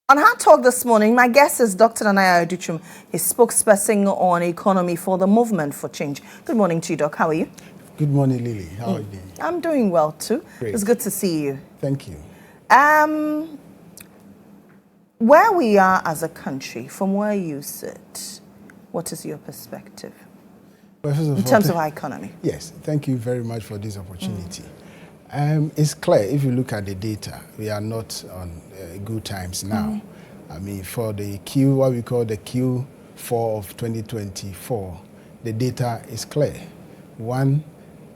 On our talk this morning, my guest is Dr. Yaw Adutwum, his spokesperson on economy for the Movement for Change. Good morning to you, Doc. How are you? Good morning, Lily. How are you doing? I'm doing well, too. Great. It's good to see you. Thank you. Where we are as a country, from where you sit, what is your perspective Well, first of in all, terms of our economy? Yes, thank you very much for this opportunity. It's clear, if you look at the data, we are not on good times now. I mean, for the what we call the Q4 of 2024, the data is clear. One,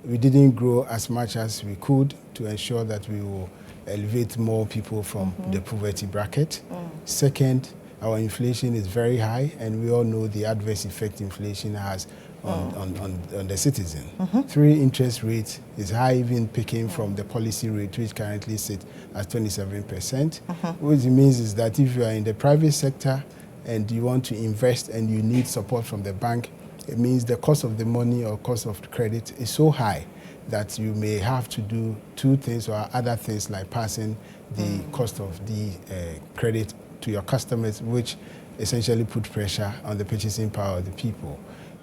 we didn't grow as much as we could to ensure that we will elevate more people from the poverty bracket. Second, our inflation is very high, and we all know the adverse effect inflation has on the citizen. Three, interest rate is high, even picking from the policy rate, which currently sits at 27%. What it means is that if you are in the private sector and you want to invest and you need support from the bank, it means the cost of the money or cost of credit is so high that you may have to do two things or other things like passing the cost of the credit to your customers, which essentially put pressure on the purchasing power of the people.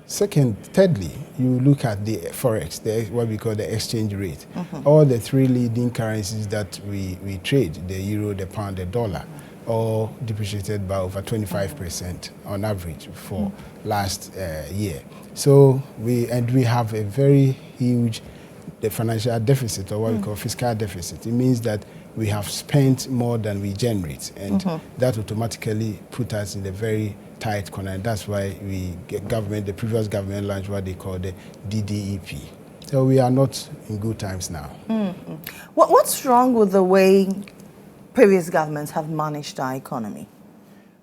Thirdly, you look at the forex, what we call the exchange rate. All the three leading currencies that we trade, the euro, the pound, the dollar, all depreciated by over 25% on average for last year. So we have a very huge financial deficit, or what we call fiscal deficit. It means that we have spent more than we generate, and that automatically put us in a very tight corner. And that's why the previous government launched what they call the DDEP. So we are not in good times now. What's wrong with the way previous governments have managed our economy?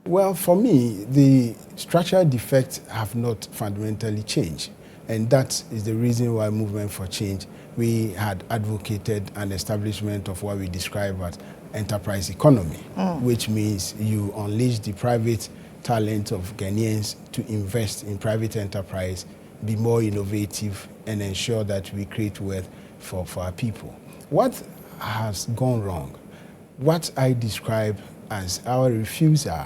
Well, for me, the structural defects have not fundamentally changed. And that is the reason why Movement for Change, we had advocated an establishment of what we describe as enterprise economy, which means you unleash the private talent of Ghanaians to invest in private enterprise, be more innovative, and ensure that we create wealth for our people. What has gone wrong? What I describe as our refusal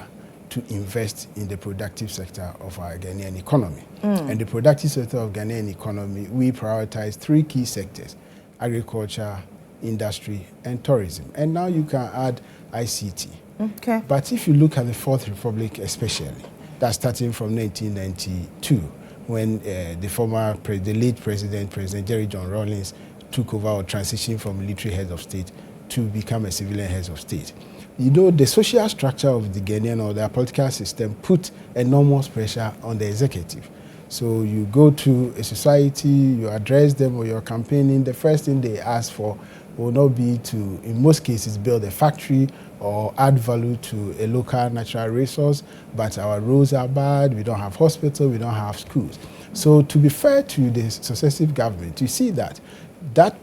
to invest in the productive sector of our Ghanaian economy. And the productive sector of Ghanaian economy, we prioritize three key sectors: agriculture, industry, and tourism. And now you can add ICT. Okay. But if you look at the Fourth Republic especially, that's starting from 1992, when the late President Jerry Rawlings, took over or transitioned from military head of state to become a civilian head of state. You know, the social structure of the Ghanaian or the political system put enormous pressure on the executive. So you go to a society, you address them or you're campaigning, the first thing they ask for will not be to, in most cases, build a factory or add value to a local natural resource, but our roads are bad, we don't have hospitals, we don't have schools. So to be fair to the successive government, you see that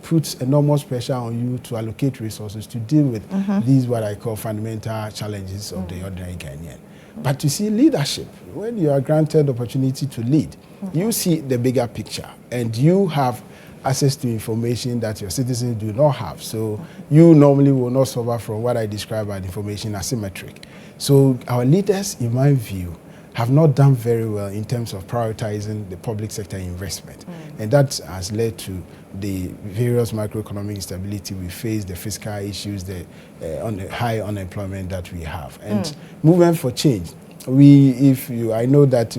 puts enormous pressure on you to allocate resources to deal with these, what I call fundamental challenges of the ordinary Ghanaian. But you see, leadership, when you are granted opportunity to lead, you see the bigger picture, and you have access to information that your citizens do not have. So you normally will not suffer from what I describe as information asymmetric. So our leaders, in my view, have not done very well in terms of prioritizing the public sector investment. And that has led to the various macroeconomic instability we face, the fiscal issues, the high unemployment that we have. And Movement for Change, I know that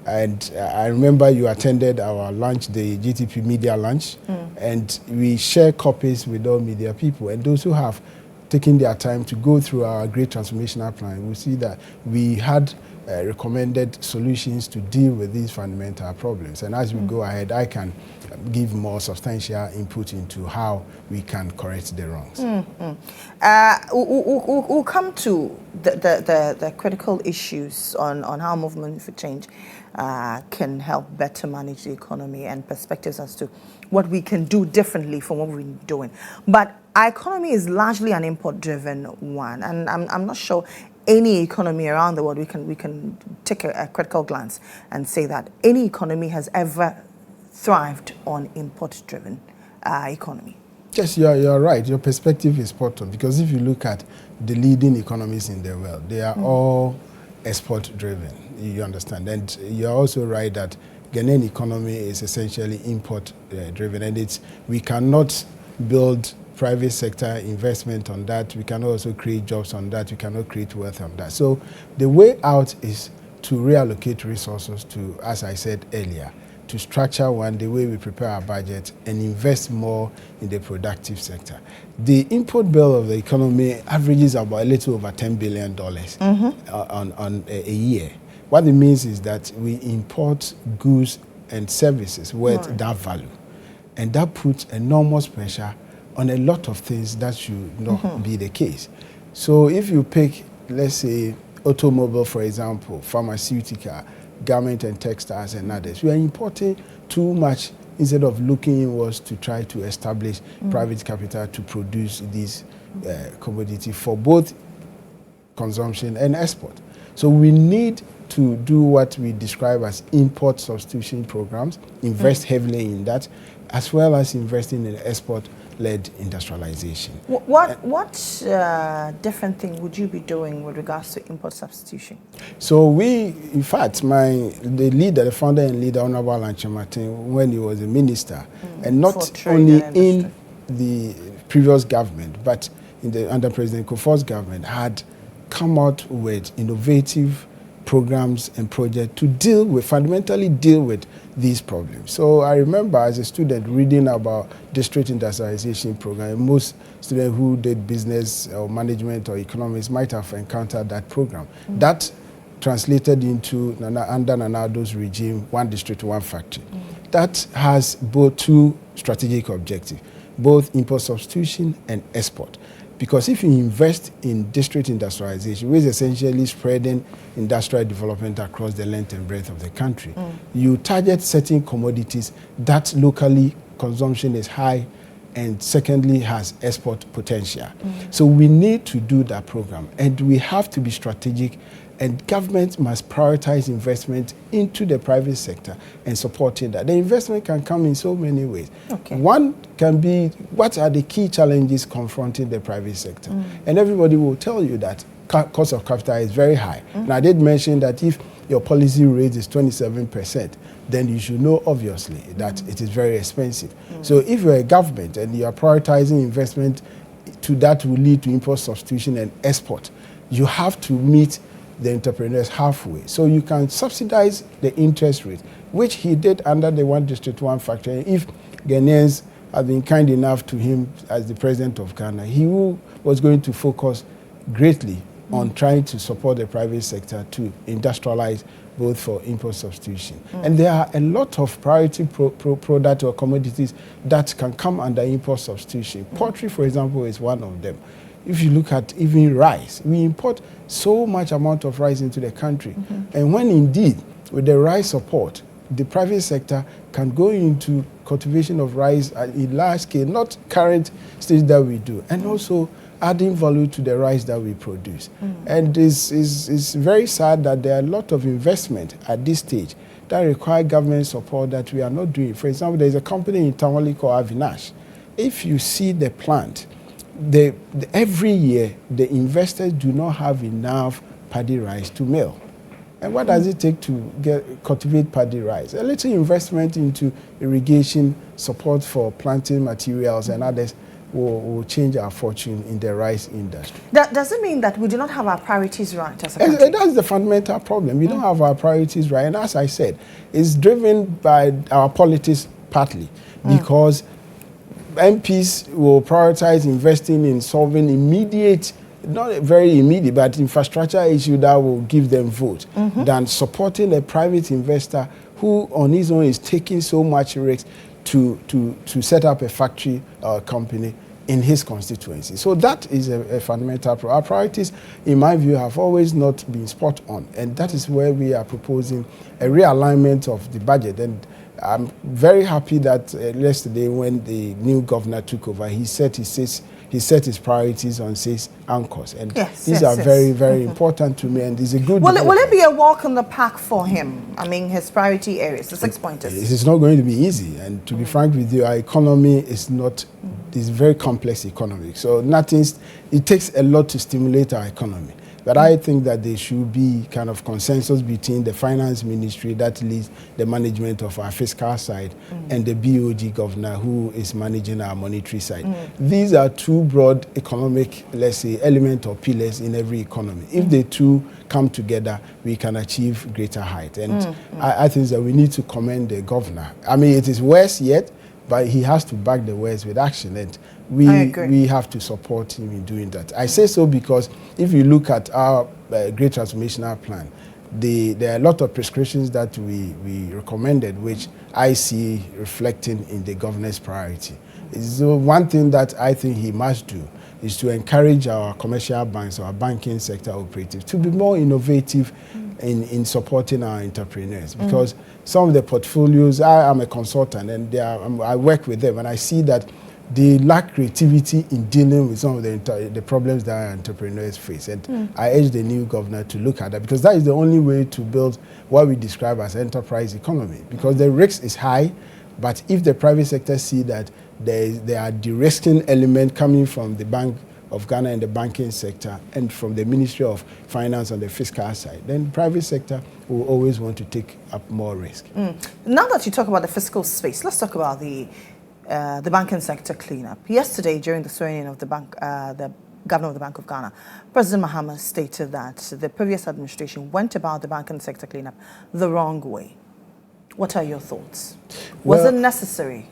I remember you attended our lunch, the GTP media lunch, and we share copies with all media people. And those who have taken their time to go through our great transformational plan, we see that we had recommended solutions to deal with these fundamental problems. And as we go ahead, I can give more substantial input into how we can correct the wrongs. We'll come to the critical issues on how Movement for Change can help better manage the economy and perspectives as to what we can do differently from what we've been doing. But our economy is largely an import-driven one, and I'm not sure any economy around the world, we can take a critical glance and say that any economy has ever thrived on import-driven economy. Yes, you're right. Your perspective is spot on, because if you look at the leading economies in the world, they are all export-driven, you understand. And you're also right that Ghanaian economy is essentially import-driven, and we cannot build private sector investment on that. We cannot also create jobs on that. We cannot create wealth on that. So the way out is to reallocate resources to, as I said earlier, to structure one, the way we prepare our budget, and invest more in the productive sector. The import bill of the economy averages about a little over $10 billion on a year. What it means is that we import goods and services worth that value. And that puts enormous pressure on a lot of things that should not be the case. So if you pick, let's say, automobile, for example, pharmaceutical, garment and textiles and others, we are importing too much instead of looking inwards to try to establish private capital to produce these commodities for both consumption and export. So we need to do what we describe as import substitution programs, invest heavily in that, as well as investing in export-led industrialization. What different thing would you be doing with regards to import substitution? So in fact, the founder and leader, Honorable Alanche Martin, when he was a minister, and not only in the previous government, but under President Kufuor's government, had come out with innovative programs and projects to fundamentally deal with these problems. So I remember as a student reading about district industrialization program. Most students who did business or management or economics might have encountered that program. That translated into, under Nana Addo's regime, one district, one factory. That has both two strategic objectives, both import substitution and export. Because if you invest in district industrialization, which is essentially spreading industrial development across the length and breadth of the country, you target certain commodities that locally consumption is high and secondly has export potential. So we need to do that program, and we have to be strategic, and government must prioritize investment into the private sector and supporting that. The investment can come in so many ways. One can be, what are the key challenges confronting the private sector? And everybody will tell you that cost of capital is very high. And I did mention that if your policy rate is 27%, then you should know obviously that it is very expensive. So if you're a government and you are prioritizing investment that will lead to import substitution and export, you have to meet the entrepreneurs halfway. So you can subsidize the interest rate, which he did under the one district, one factory. If Ghanaians have been kind enough to him as the president of Ghana, he was going to focus greatly on trying to support the private sector to industrialize both for import substitution. And there are a lot of priority product or commodities that can come under import substitution. Poultry, for example, is one of them. If you look at even rice, we import so much amount of rice into the country. And when indeed, with the rice support, the private sector can go into cultivation of rice in large scale, not current stage that we do, and also adding value to the rice that we produce. And it's very sad that there are a lot of investment at this stage that require government support that we are not doing. For example, there's a company in Tamale called Avinash. If you see the plant, every year, the investors do not have enough paddy rice to mill. And what does it take to cultivate paddy rice? A little investment into irrigation, support for planting materials and others will change our fortune in the rice industry. Does it mean that we do not have our priorities right as a country? That's the fundamental problem. We don't have our priorities right. And as I said, it's driven by our politics partly because MPs will prioritize investing in solving immediate, not very immediate, but infrastructure issue that will give them vote than supporting a private investor who on his own is taking so much risk to set up a factory or company in his constituency. So that is a fundamental problem. Our priorities, in my view, have always not been spot on, and that is where we are proposing a realignment of the budget. And I'm very happy that yesterday when the new governor took over, he said his he set his priorities on 6 anchors. And yes, these yes, are yes. very, very important to me, and it's a good Will it be a walk in the park for him? I mean, his priority areas, the 6 pointers. It's not going to be easy. And to be frank with you, our economy is not, it's a very complex economy. So it takes a lot to stimulate our economy. But I think that there should be kind of consensus between the finance ministry that leads the management of our fiscal side and the BOG governor who is managing our monetary side. These are 2 broad economic, let's say, elements or pillars in every economy. If the 2 come together, we can achieve greater height. And I think that we need to commend the governor. I mean, it is worse yet, but he has to back the words with action. And we have to support him in doing that. I say so because if you look at our Great Transformational Plan, there are a lot of prescriptions that we recommended, which I see reflecting in the governor's priority. So one thing that I think he must do is to encourage our commercial banks, our banking sector operatives, to be more innovative in supporting our entrepreneurs. Because some of the portfolios, I am a consultant and I work with them, and I see that they lack creativity in dealing with some of the problems that our entrepreneurs face. And I urge the new governor to look at that, because that is the only way to build what we describe as enterprise economy. Because the risk is high, but if the private sector see that there are de-risking elements coming from the Bank of Ghana and the banking sector and from the Ministry of Finance on the fiscal side, then the private sector will always want to take up more risk. Now that you talk about the fiscal space, let's talk about the banking sector cleanup. Yesterday, during the swearing-in of the governor of the Bank of Ghana, President Mohammed stated that the previous administration went about the banking sector cleanup the wrong way. What are your thoughts? Was it necessary?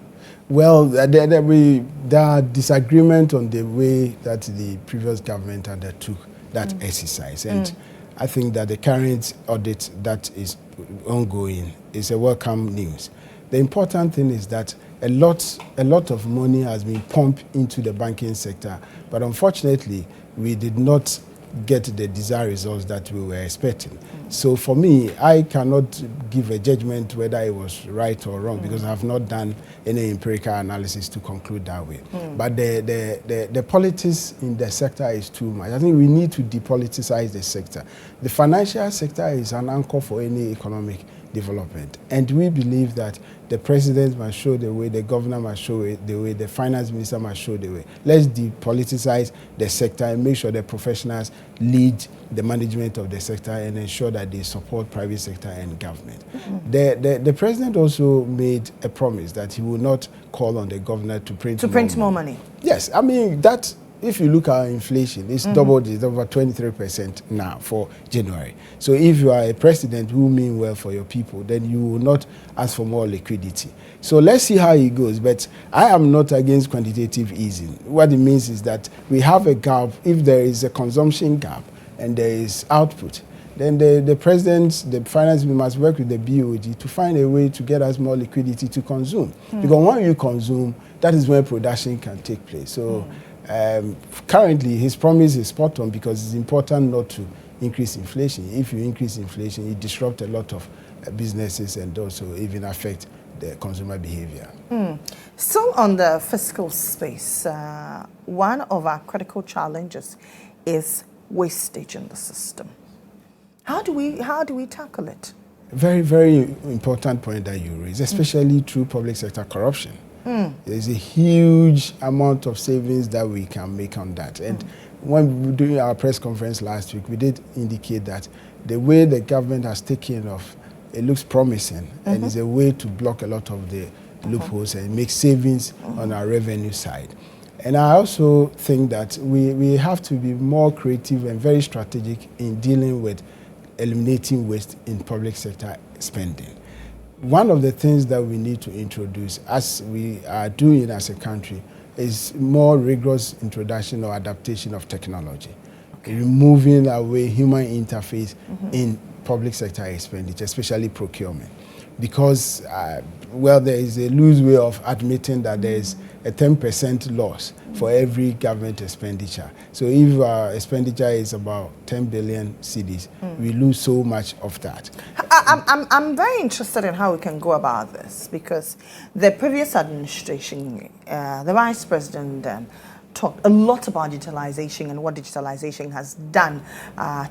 Well, there are disagreement on the way that the previous government undertook that exercise. And I think that the current audit that is ongoing is a welcome news. The important thing is that a lot of money has been pumped into the banking sector, but unfortunately, we did not get the desired results that we were expecting. So for me, I cannot give a judgment whether it was right or wrong, because I have not done any empirical analysis to conclude that way. But the politics in the sector is too much. I think we need to depoliticize the sector. The financial sector is an anchor for any economic development. And we believe that the president must show the way, the governor must show the way, the finance minister must show the way. Let's depoliticize the sector and make sure the professionals lead the management of the sector and ensure that they support private sector and government. The president also made a promise that he will not call on the governor to print more money. Yes, I mean, that. If you look at inflation, it's doubled, it's over 23% now for January. So if you are a president who mean well for your people, then you will not ask for more liquidity. So let's see how it goes. But I am not against quantitative easing. What it means is that we have a gap. If there is a consumption gap and there is output, then the president, the finance minister must work with the BOG to find a way to get us more liquidity to consume. Because when you consume, that is when production can take place. So. Currently, his promise is spot on, because it's important not to increase inflation. If you increase inflation, it disrupts a lot of businesses and also even affect the consumer behavior. Still on the fiscal space, one of our critical challenges is wastage in the system. How do we tackle it? Very, very important point that you raise, especially through public sector corruption. There's a huge amount of savings that we can make on that. And when we were doing our press conference last week, we did indicate that the way the government has taken off, it looks promising, and it's a way to block a lot of the loopholes and make savings on our revenue side. And I also think that we have to be more creative and very strategic in dealing with eliminating waste in public sector spending. One of the things that we need to introduce, as we are doing as a country, is more rigorous introduction or adaptation of technology, removing away human interface in public sector expenditure, especially procurement. Because, there is a loose way of admitting that there is a 10% loss for every government expenditure. So if our expenditure is about 10 billion cedis, we lose so much of that. I'm very interested in how we can go about this, because the previous administration, the vice president then, talked a lot about digitalization and what digitalization has done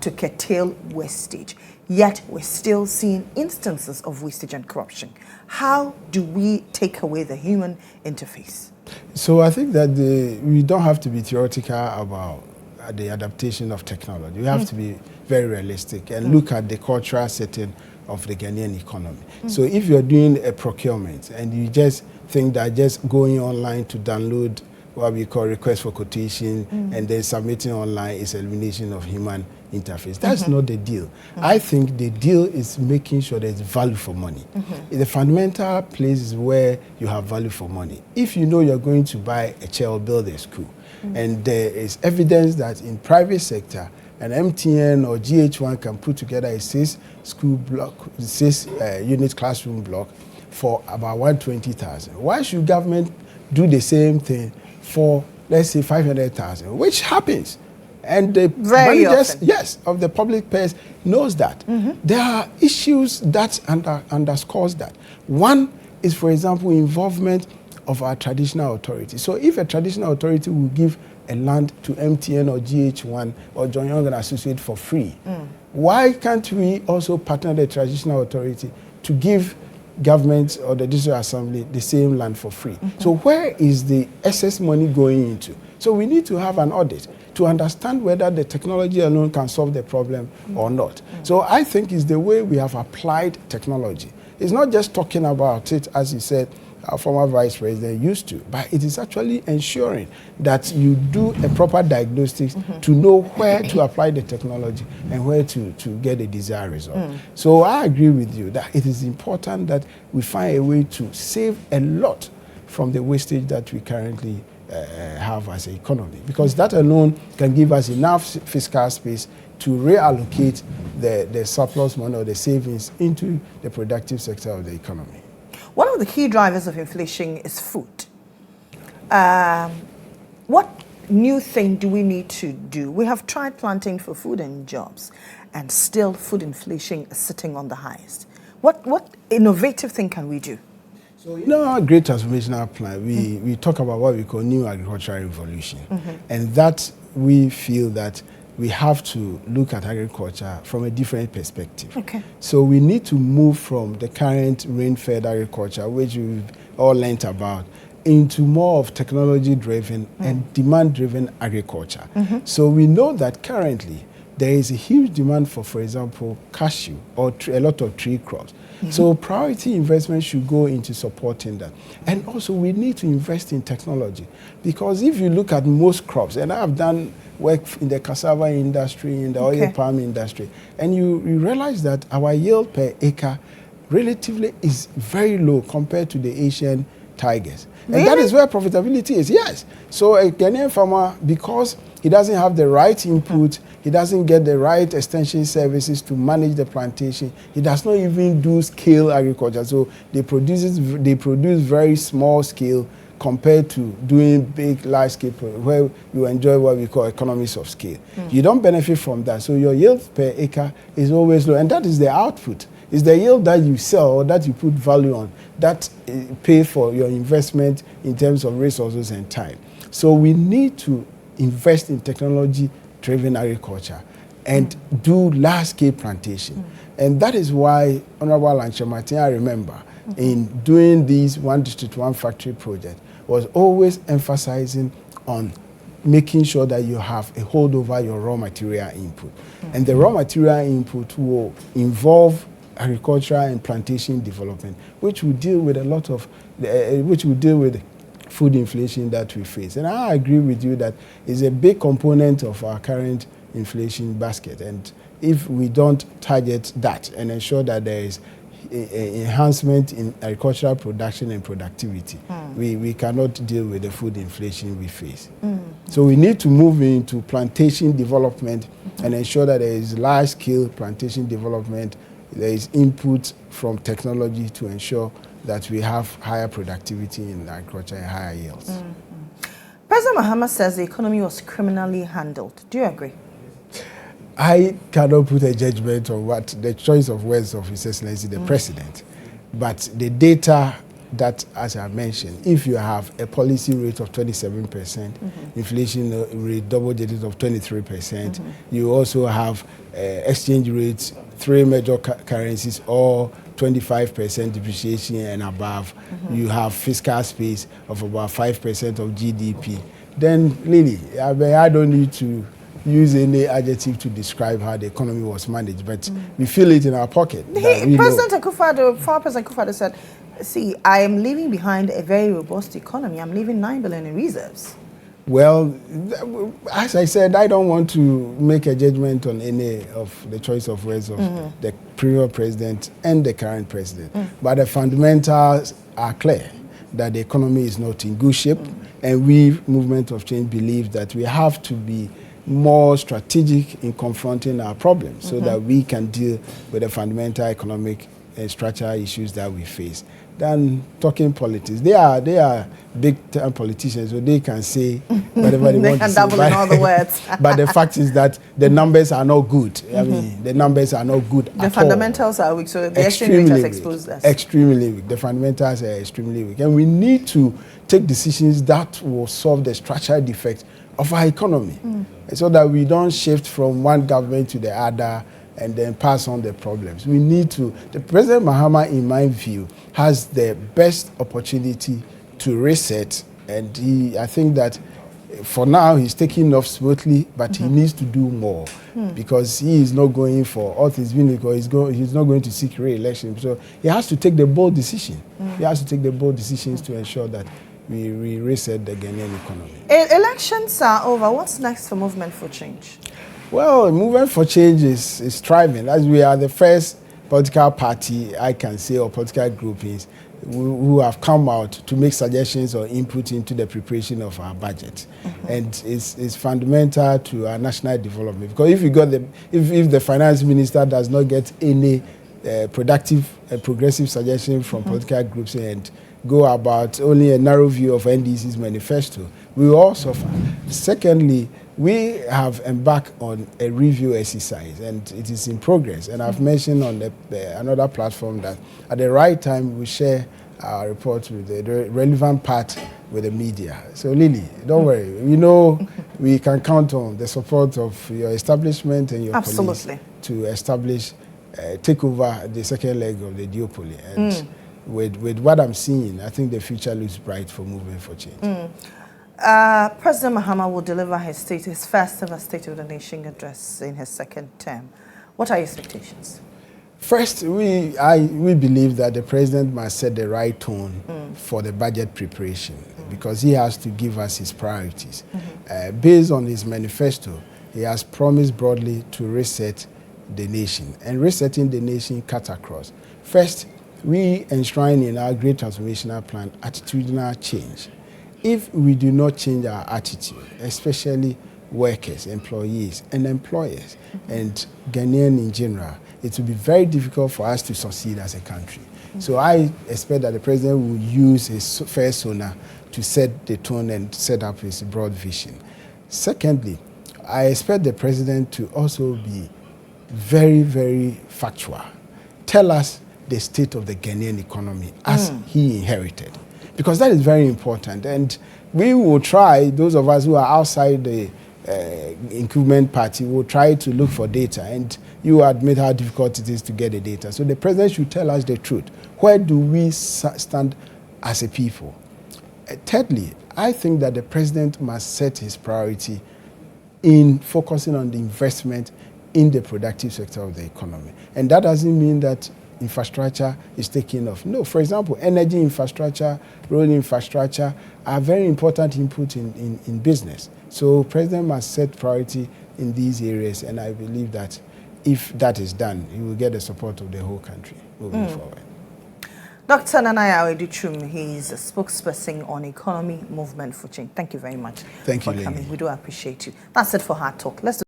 to curtail wastage. Yet we're still seeing instances of wastage and corruption. How do we take away the human interface? So I think that we don't have to be theoretical about the adaptation of technology. We have to be very realistic and look at the cultural setting of the Ghanaian economy. So if you're doing a procurement and you just think that just going online to download what we call request for quotation and then submitting online is elimination of human interface. That's not the deal. I think the deal is making sure there's value for money. The fundamental place is where you have value for money. If you know you're going to buy a chair or build a school, and there is evidence that in private sector, an MTN or GHOne can put together a 6-unit classroom block for about 120,000. Why should government do the same thing for, let's say, 500,000, which happens? And the managers, yes, of the public purse knows that. There are issues that underscores that. One is, for example, involvement of our traditional authority. So if a traditional authority will give a land to MTN or GHOne or GHOne and Associate for free, why can't we also partner the traditional authority to give government or the district assembly the same land for free? So where is the excess money going into? So we need to have an audit to understand whether the technology alone can solve the problem or not. So I think it's the way we have applied technology. It's not just talking about it, as you said, our former vice president used to, but it is actually ensuring that you do a proper diagnostics to know where to apply the technology and where to get a desired result. So I agree with you that it is important that we find a way to save a lot from the wastage that we currently have as an economy, because that alone can give us enough fiscal space to reallocate the surplus money or the savings into the productive sector of the economy. One of the key drivers of inflation is food. What new thing do we need to do? We have tried planting for food and jobs, and still food inflation is sitting on the highest. What innovative thing can we do? So in our great transformational plan, we talk about what we call new agricultural revolution. And that we feel that we have to look at agriculture from a different perspective. So we need to move from the current rain-fed agriculture, which we've all learnt about, into more of technology-driven and demand-driven agriculture. So we know that currently there is a huge demand for example, cashew or a lot of tree crops. So priority investment should go into supporting that. And also we need to invest in technology, because if you look at most crops, and I've done work in the cassava industry, in the oil palm industry, and you realize that our yield per acre relatively is very low compared to the Asian tigers. And that is where profitability is, yes. So a Ghanaian farmer, because he doesn't have the right input, he doesn't get the right extension services to manage the plantation, he does not even do scale agriculture. So they produce very small scale compared to doing big, large scale, where you enjoy what we call economies of scale. You don't benefit from that. So your yield per acre is always low, and that is the output. It's the yield that you sell or that you put value on that pay for your investment in terms of resources and time. So we need to invest in technology-driven agriculture and do large-scale plantation. And that is why Honorable Lanche Martin, I remember, in doing these One District, One Factory project, was always emphasizing on making sure that you have a hold over your raw material input. And the raw material input will involve agricultural and plantation development, which will deal with a lot of, food inflation that we face. And I agree with you that it's a big component of our current inflation basket. And if we don't target that and ensure that there is enhancement in agricultural production and productivity, we cannot deal with the food inflation we face. So we need to move into plantation development and ensure that there is large-scale plantation development. There is input from technology to ensure that we have higher productivity in agriculture and higher yields. President Mohammed says the economy was criminally handled. Do you agree? I cannot put a judgment on what the choice of words of His Excellency the President, but the data that, as I mentioned, if you have a policy rate of 27%, inflation rate double digits of 23%, you also have exchange rates, 3 major currencies, or 25% depreciation and above, you have fiscal space of about 5% of GDP, then really, I don't need to use any adjective to describe how the economy was managed, but we feel it in our pocket. President Akufo-Addo, former President Akufo-Addo said, see, I am leaving behind a very robust economy. I'm leaving 9 billion in reserves. Well, as I said, I don't want to make a judgment on any of the choice of words of the previous president and the current president. But the fundamentals are clear, that the economy is not in good shape. And we, Movement of Change, believe that we have to be more strategic in confronting our problems so that we can deal with the fundamental economic and structural issues that we face than talking politics. They are big-time politicians, so they can say whatever they want to say. They can double in all the words. But the fact is that the numbers are not good. I mean, the numbers are not good at all. The fundamentals are weak, so the exchange rate has exposed us. Extremely weak. The fundamentals are extremely weak. And we need to take decisions that will solve the structural defects of our economy so that we don't shift from one government to the other and then pass on the problems. We need to, the President Mahama, in my view, has the best opportunity to reset, and I think that for now he's taking off smoothly, but he needs to do more because he is not going for all things being equal. He's not going to seek re-election, so he has to take the bold decision. He has to take the bold decisions to ensure that we reset the Ghanaian economy. Elections are over. What's next for Movement for Change? Well, Movement for Change is thriving, as we are the first political party, I can say, or political groupings who have come out to make suggestions or input into the preparation of our budget. And it's fundamental to our national development. Because if the finance minister does not get any productive and progressive suggestions from political groups and go about only a narrow view of NDC's manifesto, we will all suffer. Secondly, we have embarked on a review exercise, and it is in progress. And I've mentioned on another platform that at the right time we share our report with the relevant part with the media. So Lily, don't worry. We know we can count on the support of your establishment and your police to establish, take over the second leg of the duopoly. And with what I'm seeing, I think the future looks bright for Movement for Change. President Mahama will deliver his first ever State of the Nation address in his second term. What are your expectations? First, we believe that the president must set the right tone for the budget preparation because he has to give us his priorities. Based on his manifesto, he has promised broadly to reset the nation, and resetting the nation cut across. First, we enshrine in our great transformational plan attitudinal change. If we do not change our attitude, especially workers, employees, and employers, and Ghanaian in general, it will be very difficult for us to succeed as a country. So I expect that the president will use his first sona to set the tone and set up his broad vision. Secondly, I expect the president to also be very, very factual. Tell us the state of the Ghanaian economy as he inherited, because that is very important. And we will try, those of us who are outside the incumbent party will try to look for data, and you admit how difficult it is to get the data. So the president should tell us the truth. Where do we stand as a people? Thirdly, I think that the president must set his priority in focusing on the investment in the productive sector of the economy. And that doesn't mean that infrastructure is taking off. No, for example, energy infrastructure, road infrastructure are very important input in business. So president must set priority in these areas, and I believe that if that is done, he will get the support of the whole country moving forward. Dr. Yaw Adutwum, he's a spokesperson on Economy Movement for Change. Thank you very much for coming. We do appreciate you. That's it for Hard Talk. Let's do